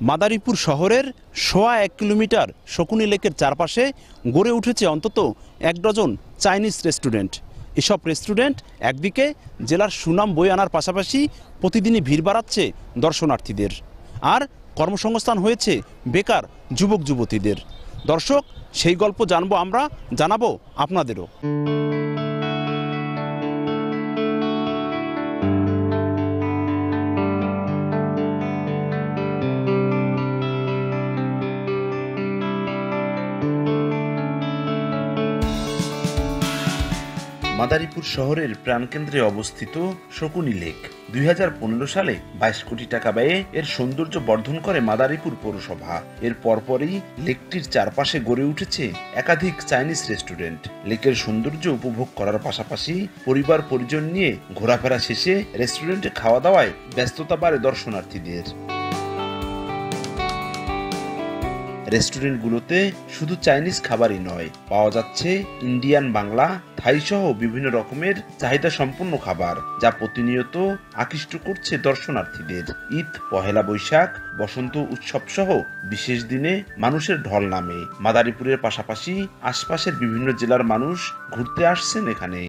মাদারীপুর শহরের ১.৫ কিলোমিটার শকুনি লেকের চারপাশে গড়ে উঠেছে অন্তত ১ ডজন চাইনিজ রেস্টুরেন্ট। এসব রেস্টুরেন্ট একদিকে জেলার সুনাম বয়ে আনার পাশাপাশি প্রতিদিনই ভিড় বাড়াচ্ছে দর্শনার্থীদের, আর কর্মসংস্থান হয়েছে বেকার যুবক যুবতীদের। দর্শক, সেই গল্প জানবো আমরা, জানাবো আপনাদেরও। মাদারীপুর শহরের প্রাণকেন্দ্রে অবস্থিত শকুনি লেক ২০১৫ সালে ২২ কোটি টাকা ব্যয়ে এর সৌন্দর্য বর্ধন করে মাদারীপুর পৌরসভা। এর পরপরই লেকটির চারপাশে গড়ে উঠেছে একাধিক চাইনিজ রেস্টুরেন্ট। লেকের সৌন্দর্য উপভোগ করার পাশাপাশি পরিবার পরিজন নিয়ে ঘোরাফেরা শেষে রেস্টুরেন্টে খাওয়া দাওয়ায় ব্যস্ততা বাড়ে দর্শনার্থীদের। রেস্টুরেন্টগুলোতে শুধু চাইনিজ খাবারই নয়, পাওয়া যাচ্ছে ইন্ডিয়ান, বাংলা, থাই সহ বিভিন্ন রকমের চাহিদা সম্পন্ন খাবার, যা প্রতিনিয়ত আকৃষ্ট করছে দর্শনার্থীদের। ঈদ, পহেলা বৈশাখ, বসন্ত উৎসব সহ বিশেষ দিনে মানুষের ঢল নামে। মাদারীপুরের পাশাপাশি আশপাশের বিভিন্ন জেলার মানুষ ঘুরতে আসছেন এখানে।